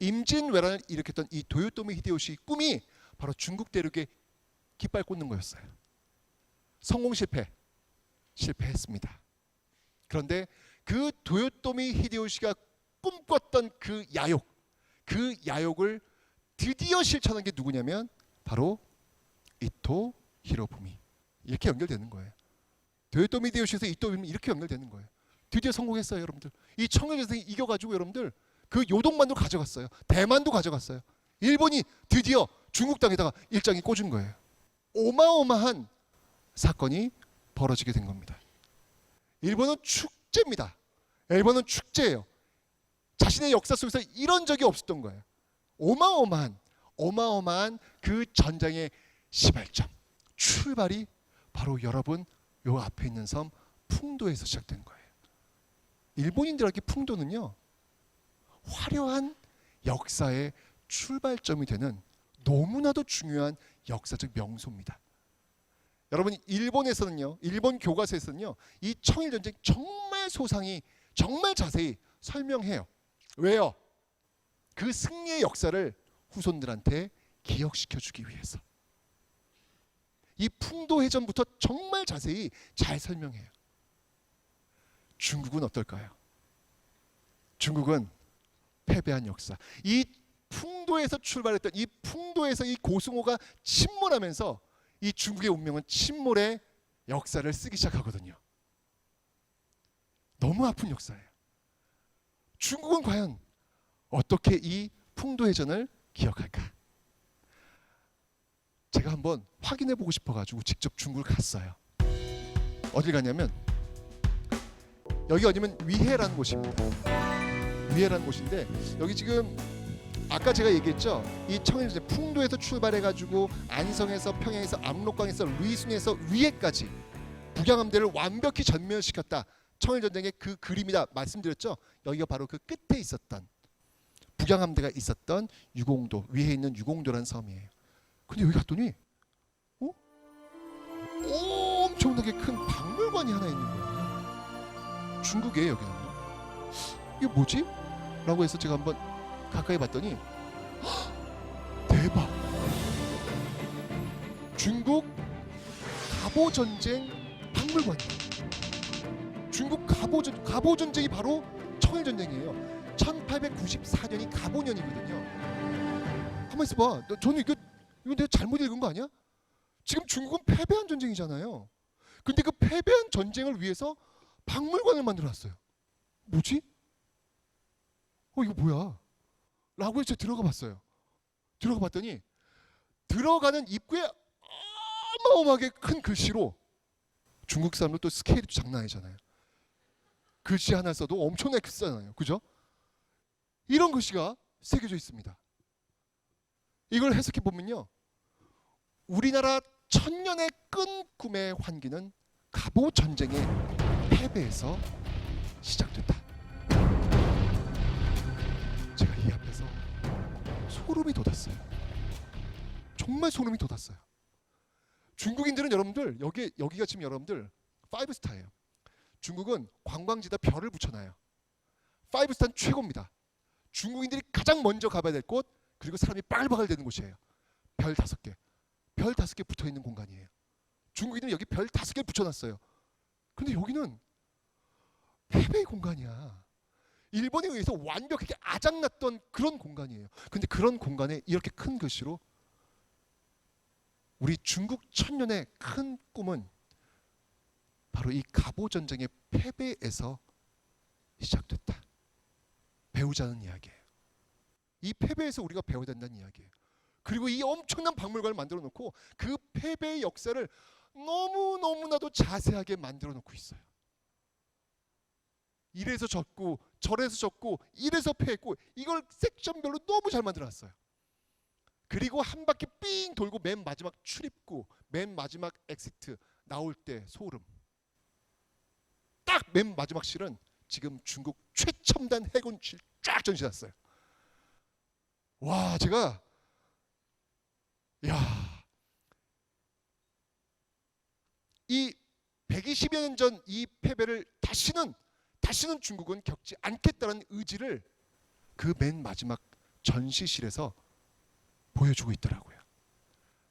임진왜란을 일으켰던 이 도요토미 히데요시 꿈이 바로 중국 대륙에 깃발 꽂는 거였어요. 성공 실패했습니다. 그런데 그 도요토미 히데요시가 꿈꿨던 그 야욕을 드디어 실천한 게 누구냐면 바로 이토 히로부미. 이렇게 연결되는 거예요. 도요토미 히데요시에서 이토 히로부미 이렇게 연결되는 거예요. 드디어 성공했어요, 여러분들. 이 청일전쟁이 이겨가지고 여러분들 그 요동만도 가져갔어요. 대만도 가져갔어요. 일본이 드디어 중국 땅에다가 일장이 꽂은 거예요. 어마어마한 사건이 벌어지게 된 겁니다. 일본은 축제입니다. 일본은 축제예요. 자신의 역사 속에서 이런 적이 없었던 거예요. 어마어마한 그 전쟁의 시발점, 출발이 바로 여러분 요 앞에 있는 섬 풍도에서 시작된 거예요. 일본인들에게 풍도는요 화려한 역사의 출발점이 되는 너무나도 중요한 역사적 명소입니다. 여러분, 일본에서는요, 일본 교과서에서는요 이 청일전쟁 정말 소상히, 정말 자세히 설명해요. 왜요? 그 승리의 역사를 후손들한테 기억시켜주기 위해서. 이 풍도해전부터 정말 자세히 잘 설명해요. 중국은 어떨까요? 중국은 패배한 역사. 이 풍도에서 출발했던, 이 풍도에서 이 고승호가 침몰하면서 이 중국의 운명은 침몰의 역사를 쓰기 시작하거든요. 너무 아픈 역사예요. 중국은 과연 어떻게 이 풍도해전을 기억할까? 제가 한번 확인해 보고 싶어가지고 직접 중국을 갔어요. 어딜 갔냐면 여기 어디면 위해라는 곳입니다. 위해라는 곳인데 여기 지금 아까 제가 얘기했죠. 이 청일전쟁 풍도에서 출발해가지고 안성에서 평양에서 압록강에서 루이순에서 위해까지 북양함대를 완벽히 전멸시켰다. 청일전쟁의 그 그림이다 말씀드렸죠. 여기가 바로 그 끝에 있었던 북양함대가 있었던 유공도, 위에 있는 유공도라는 섬이에요. 근데 여기 갔더니 엄청나게 큰 박물관이 하나 있는 거예요. 중국이에요, 여기는. 이게 뭐지? 라고 해서 제가 한번 가까이 봤더니 대박! 중국 갑오전쟁 박물관이에요. 중국 갑오전쟁이 바로 청일전쟁이에요. 1894년이 갑오년이거든요. 가만 있어봐. 저는 이거 내가 잘못 읽은 거 아니야? 지금 중국은 패배한 전쟁이잖아요. 근데 그 패배한 전쟁을 위해서 박물관을 만들어놨어요. 뭐지? 이거 뭐야? 라고 해서 들어가 봤어요. 들어가 봤더니 들어가는 입구에 어마어마하게 큰 글씨로, 중국 사람들 또 스케일이 장난 아니잖아요. 글씨 하나 써도 엄청나게 크잖아요. 그죠? 이런 글씨가 새겨져 있습니다. 이걸 해석해 보면요, 우리나라 천년의 끈 꿈의 환기는 갑오 전쟁의 패배에서 시작됐다. 제가 이 앞에서 소름이 돋았어요. 정말 소름이 돋았어요. 중국인들은 여러분들 여기가 지금 여러분들 5스타예요. 중국은 관광지다 별을 붙여놔요. 5스타는 최고입니다. 중국인들이 가장 먼저 가봐야 될 곳, 그리고 사람이 바글바글 되는 곳이에요. 별 5개. 별 5개 붙어 있는 공간이에요. 중국인들은 여기 별 5개 붙여놨어요. 근데 여기는 패배의 공간이야. 일본에 의해서 완벽하게 아작났던 그런 공간이에요. 근데 그런 공간에 이렇게 큰 글씨로 우리 중국 천년의 큰 꿈은 바로 이 갑오 전쟁의 패배에서 시작됐다. 배우자는 이야기예요. 이 패배에서 우리가 배워야 된다는 이야기예요. 그리고 이 엄청난 박물관을 만들어 놓고 그 패배의 역사를 너무나도 자세하게 만들어 놓고 있어요. 이래서 졌고 저래서 졌고 이래서 패했고, 이걸 섹션별로 너무 잘 만들어 놨어요. 그리고 한 바퀴 삥 돌고 맨 마지막 출입구, 맨 마지막 엑시트 나올 때 소름. 딱 맨 마지막 실은 지금 중국 최첨단 해군실 쫙 전시했어요. 와, 제가 이 120여 년 전 이 패배를 다시는 중국은 겪지 않겠다는 의지를 그 맨 마지막 전시실에서 보여주고 있더라고요.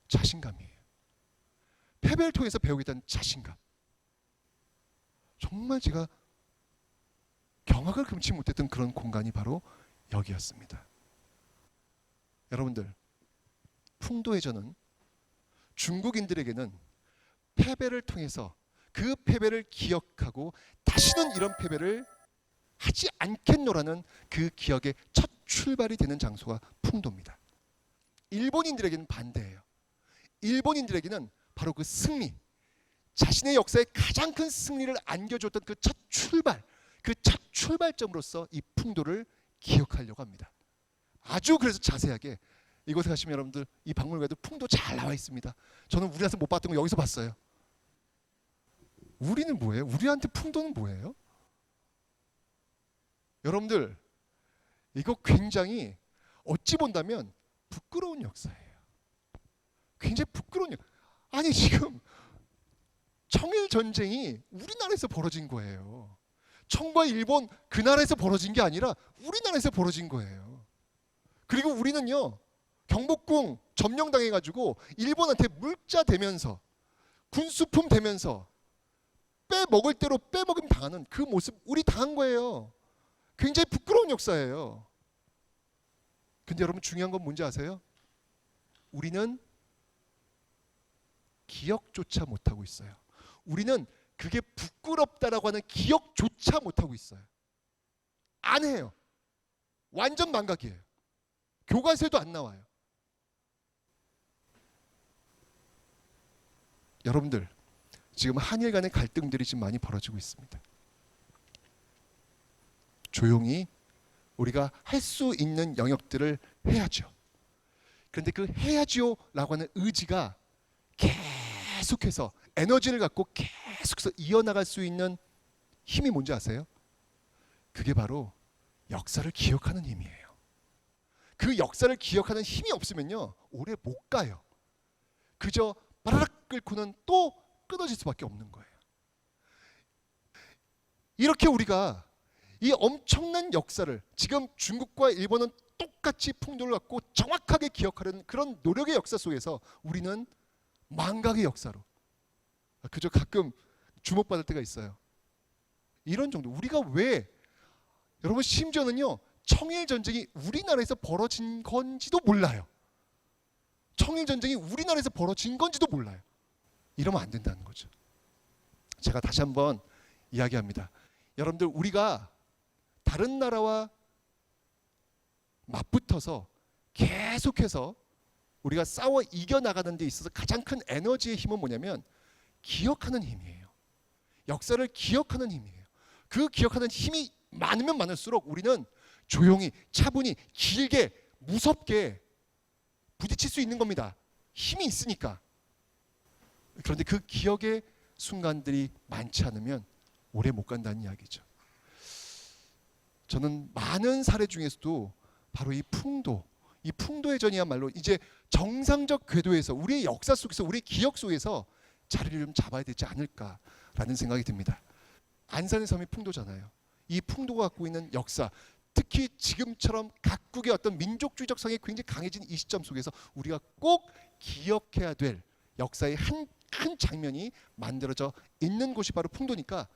자신감이에요. 패배를 통해서 배우겠다는 자신감. 정말 제가 경악을 금치 못했던 그런 공간이 바로 여기였습니다. 여러분들, 풍도회전은 중국인들에게는 패배를 통해서 그 패배를 기억하고 다시는 이런 패배를 하지 않겠노라는 그 기억의 첫 출발이 되는 장소가 풍도입니다. 일본인들에게는 반대예요. 일본인들에게는 바로 그 승리, 자신의 역사에 가장 큰 승리를 안겨줬던 그 첫 출발, 그 첫 출발점으로서 이 풍도를 기억하려고 합니다. 아주 그래서 자세하게 이곳에 가시면 여러분들 이 박물관에도 풍도 잘 나와 있습니다. 저는 우리 와서 못 봤던 거 여기서 봤어요. 우리는 뭐예요? 우리한테 풍도는 뭐예요? 여러분들, 이거 굉장히 어찌 본다면 부끄러운 역사예요. 굉장히 부끄러운 아니, 지금 청일 전쟁이 우리나라에서 벌어진 거예요. 청과 일본 그 나라에서 벌어진 게 아니라 우리나라에서 벌어진 거예요. 그리고 우리는요, 경복궁 점령당해가지고 일본한테 물자 되면서 군수품 되면서 빼먹을 대로 빼먹임 당하는 그 모습 우리 당한 거예요. 굉장히 부끄러운 역사예요. 근데 여러분, 중요한 건 뭔지 아세요? 우리는 기억조차 못하고 있어요. 우리는 그게 부끄럽다라고 하는 기억조차 못하고 있어요. 안 해요. 완전 망각이에요. 교과서에도 안 나와요. 여러분들, 지금 한일 간의 갈등들이 지금 많이 벌어지고 있습니다. 조용히 우리가 할 수 있는 영역들을 해야죠. 그런데 그 해야지요라고 하는 의지가 계속해서 에너지를 갖고 계속해서 이어나갈 수 있는 힘이 뭔지 아세요? 그게 바로 역사를 기억하는 힘이에요. 그 역사를 기억하는 힘이 없으면요, 오래 못 가요. 그저 바라락 끓고는 또 끊어질 수밖에 없는 거예요. 이렇게 우리가 이 엄청난 역사를, 지금 중국과 일본은 똑같이 풍도를 갖고 정확하게 기억하려는 그런 노력의 역사 속에서 우리는 망각의 역사로 그저 가끔 주목받을 때가 있어요. 이런 정도. 우리가 왜, 여러분, 심지어는요, 청일 전쟁이 우리나라에서 벌어진 건지도 몰라요. 청일 전쟁이 우리나라에서 벌어진 건지도 몰라요. 이러면 안 된다는 거죠. 제가 다시 한번 이야기합니다. 여러분들, 우리가 다른 나라와 맞붙어서 계속해서 우리가 싸워 이겨나가는 데 있어서 가장 큰 에너지의 힘은 뭐냐면 기억하는 힘이에요. 역사를 기억하는 힘이에요. 그 기억하는 힘이 많으면 많을수록 우리는 조용히 차분히 길게 무섭게 부딪힐 수 있는 겁니다. 힘이 있으니까. 그런데 그 기억의 순간들이 많지 않으면 오래 못 간다는 이야기죠. 저는 많은 사례 중에서도 바로 이 풍도의 전이야말로 이제 정상적 궤도에서 우리의 역사 속에서 우리의 기억 속에서 자리를 좀 잡아야 되지 않을까라는 생각이 듭니다. 안산의 섬이 풍도잖아요. 이 풍도가 갖고 있는 역사, 특히 지금처럼 각국의 어떤 민족주의적 성이 굉장히 강해진 이 시점 속에서 우리가 꼭 기억해야 될 역사의 한 장면이 만들어져 있는 곳이 바로 풍도니까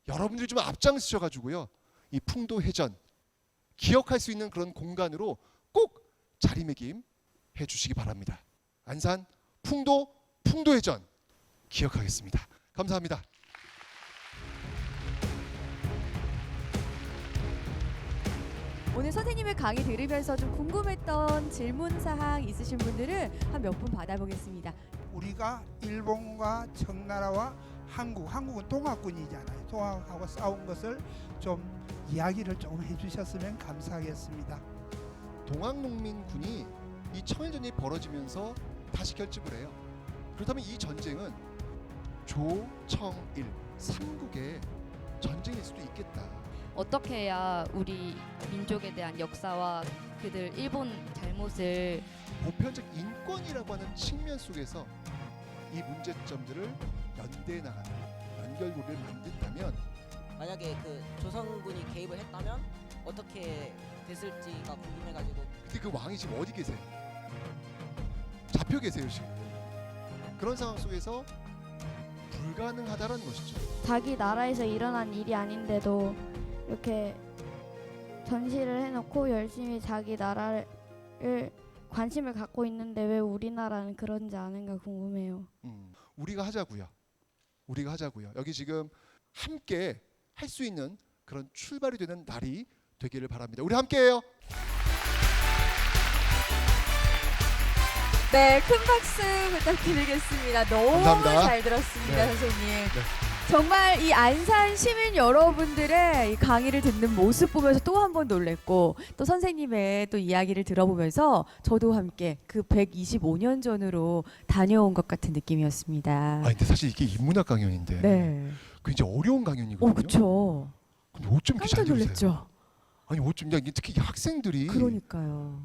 여러분들이 좀 앞장서셔가지고요, 이 풍도 회전 기억할 수 있는 그런 공간으로 꼭 자리매김 해주시기 바랍니다. 안산 풍도 회전 기억하겠습니다. 감사합니다. 오늘 선생님의 강의 들으면서 좀 궁금했던 질문 사항 있으신 분들은 한 몇 분 받아보겠습니다. 우리가 일본과 청나라와 한국은 동학군이잖아요. 동학하고 싸운 것을 좀 이야기를 좀 해주셨으면 감사하겠습니다. 동학농민군이 이 청일전이 벌어지면서 다시 결집을 해요. 그렇다면 이 전쟁은 조청일 삼국의 전쟁일 수도 있겠다. 어떻게 해야 우리 민족에 대한 역사와 그들 일본 잘못을 보편적 인권이라고 하는 측면 속에서 이 문제점들을 연대해 나가는 연결고리를 만든다면, 만약에 그 조선군이 개입을 했다면 어떻게 됐을지가 궁금해가지고. 근데 그 왕이 지금 어디 계세요? 잡혀 계세요 지금. 그런 상황 속에서 불가능하다라는 것이죠. 자기 나라에서 일어난 일이 아닌데도 이렇게 전시를 해놓고 열심히 자기 나라를 관심을 갖고 있는데 왜 우리나라는 그런지 아는가 궁금해요. 우리가 하자고요. 여기 지금 함께 할 수 있는 그런 출발이 되는 날이 되기를 바랍니다. 우리 함께해요. 네, 큰 박수 부탁드리겠습니다. 너무 감사합니다. 잘 들었습니다, 네. 선생님. 정말 이 안산 시민 여러분들의 이 강의를 듣는 모습 보면서 또 한 번 놀랬고, 또 선생님의 또 이야기를 들어보면서 저도 함께 그 125년 전으로 다녀온 것 같은 느낌이었습니다. 근데 사실 이게 인문학 강연인데 네. 굉장히 어려운 강연이거든요. 그렇죠. 근데 어쩜 이렇게 깜짝 잘 들으세요? 놀랐죠. 아니 어쩜 이게 특히 이 학생들이 그러니까요.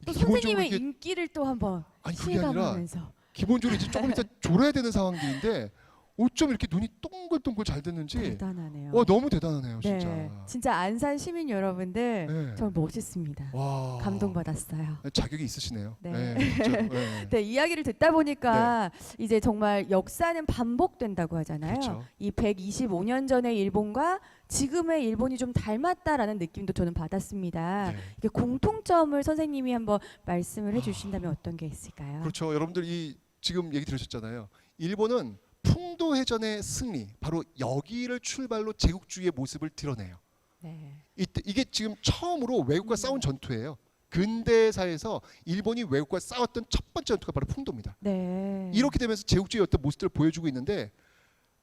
또 이게 기본적으로 선생님의 이렇게- 인기를 또 한번 아니 그게 아니라 실감하면서. 기본적으로 이제 조금 이따 졸아야 되는 상황들인데 어쩜 이렇게 눈이 동글동글 잘 듣는지 대단하네요. 와 너무 대단하네요 진짜. 네, 진짜 안산 시민 여러분들 네. 정말 멋있습니다. 와 감동받았어요. 자격이 있으시네요. 네. 진짜로. 네. 네, 이야기를 듣다 보니까 이제 정말 역사는 반복된다고 하잖아요. 그렇죠. 이 125년 전의 일본과 지금의 일본이 좀 닮았다라는 느낌도 저는 받았습니다. 네. 이게 공통점을 선생님이 한번 말씀을 해주신다면 어떤 게 있을까요? 그렇죠. 여러분들 이 지금 얘기 들으셨잖아요. 일본은 풍도회전의 승리, 바로 여기를 출발로 제국주의의 모습을 드러내요. 네. 이게 지금 처음으로 외국과 싸운 전투예요. 근대사에서 일본이 외국과 싸웠던 첫 번째 전투가 바로 풍도입니다. 네. 이렇게 되면서 제국주의의 어떤 모습들을 보여주고 있는데,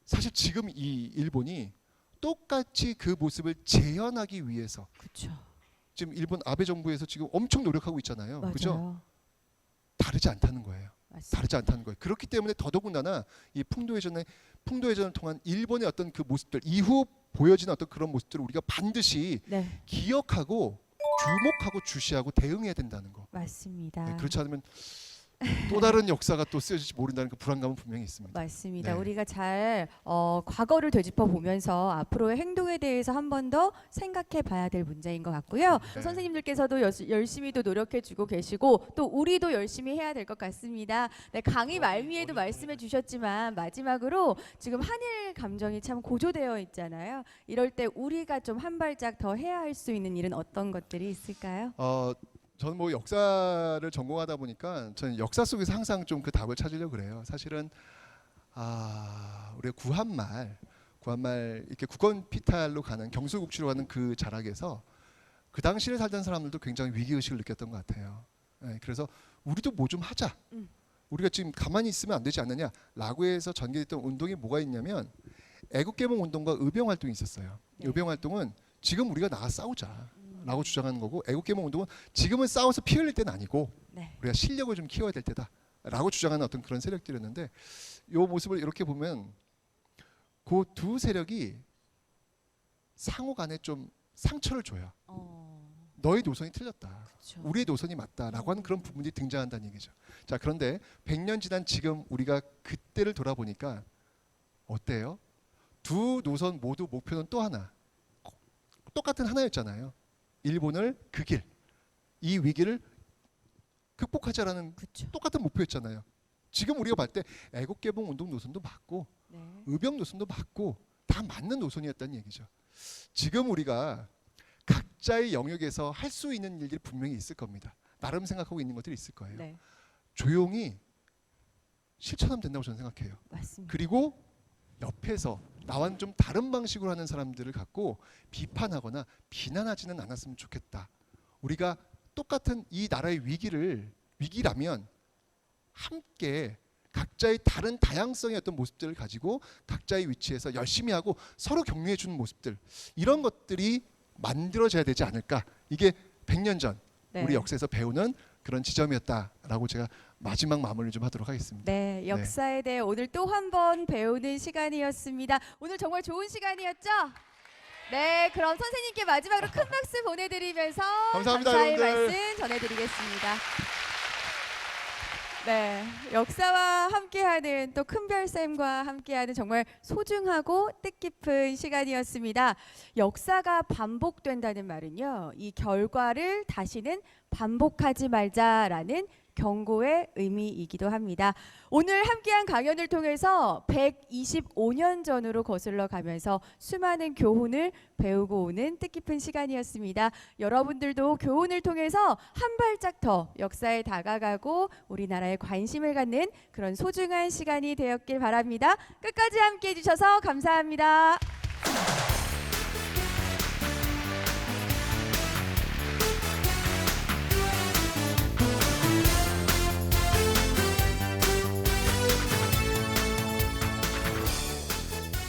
사실 지금 이 일본이 똑같이 그 모습을 재현하기 위해서 그렇죠. 지금 일본 아베 정부에서 지금 엄청 노력하고 있잖아요. 맞아요. 그죠? 다르지 않다는 거예요. 맞습니다. 다르지 않다는 거예요. 그렇기 때문에 더더군다나 이 풍도회전을 통한 일본의 어떤 그 모습들, 이후 보여지는 어떤 그런 모습들을 우리가 반드시 네, 기억하고 주목하고 주시하고 대응해야 된다는 거. 맞습니다. 네, 그렇지 않으면 또 다른 역사가 또 쓰여질지 모른다는 그 불안감은 분명히 있습니다. 맞습니다. 네. 우리가 잘 과거를 되짚어 보면서 앞으로의 행동에 대해서 한 번 더 생각해 봐야 될 문제인 것 같고요. 네. 선생님들께서도 열심히 또 노력해 주고 계시고 또 우리도 열심히 해야 될 것 같습니다. 네, 강의 말미에도 말씀해 주셨지만 마지막으로 지금 한일 감정이 참 고조되어 있잖아요. 이럴 때 우리가 좀 한 발짝 더 해야 할 수 있는 일은 어떤 것들이 있을까요? 저는 뭐 역사를 전공하다 보니까 저는 역사 속에서 항상 좀 그 답을 찾으려고 그래요. 사실은 우리가 구한말 이렇게 국권 피탈로 가는 경술국지로 가는 그 자락에서 그 당시에 살던 사람들도 굉장히 위기 의식을 느꼈던 것 같아요. 네, 그래서 우리도 뭐 좀 하자. 우리가 지금 가만히 있으면 안 되지 않느냐라고 해서 전개됐던 운동이 뭐가 있냐면 애국개몽 운동과 의병 활동이 있었어요. 네. 의병 활동은 지금 우리가 나가 싸우자. 라고 주장하는 거고, 애국개몽 운동은 지금은 싸워서 피 흘릴 때는 아니고 네. 우리가 실력을 좀 키워야 될 때다라고 주장하는 어떤 그런 세력들이었는데 이 모습을 이렇게 보면 그 두 세력이 상호 간에 좀 상처를 줘요. 너의 노선이 틀렸다. 그쵸. 우리의 노선이 맞다라고 하는 그런 부분이 등장한다는 얘기죠. 자, 그런데 100년 지난 지금 우리가 그때를 돌아보니까 어때요? 두 노선 모두 목표는 또 하나. 똑같은 하나였잖아요. 일본을 그 길, 이 위기를 극복하자라는 그쵸. 똑같은 목표였잖아요. 지금 우리가 봤을 때 애국개봉 운동 노선도 맞고 네. 의병 노선도 맞고 다 맞는 노선이었다는 얘기죠. 지금 우리가 각자의 영역에서 할 수 있는 일들이 분명히 있을 겁니다. 나름 생각하고 있는 것들이 있을 거예요. 네. 조용히 실천하면 된다고 저는 생각해요. 맞습니다. 그리고 옆에서 나와는 좀 다른 방식으로 하는 사람들을 갖고 비판하거나 비난하지는 않았으면 좋겠다. 우리가 똑같은 이 나라의 위기라면 함께 각자의 다른 다양성의 어떤 모습들을 가지고 각자의 위치에서 열심히 하고 서로 격려해 주는 모습들, 이런 것들이 만들어져야 되지 않을까. 이게 100년 전 네. 우리 역사에서 배우는 그런 지점이었다라고 제가 마지막 마무리를 좀 하도록 하겠습니다. 네, 역사에 대해 오늘 또 한 번 배우는 시간이었습니다. 오늘 정말 좋은 시간이었죠? 네, 그럼 선생님께 마지막으로 큰 박수 보내드리면서 감사합니다, 감사의 여러분들. 말씀 전해드리겠습니다. 네, 역사와 함께하는 또 큰별쌤과 함께하는 정말 소중하고 뜻깊은 시간이었습니다. 역사가 반복된다는 말은요, 이 결과를 다시는 반복하지 말자라는 경고의 의미이기도 합니다. 오늘 함께한 강연을 통해서 125년 전으로 거슬러 가면서 수많은 교훈을 배우고 오는 뜻깊은 시간이었습니다. 여러분들도 교훈을 통해서 한 발짝 더 역사에 다가가고 우리나라에 관심을 갖는 그런 소중한 시간이 되었길 바랍니다. 끝까지 함께해 주셔서 감사합니다.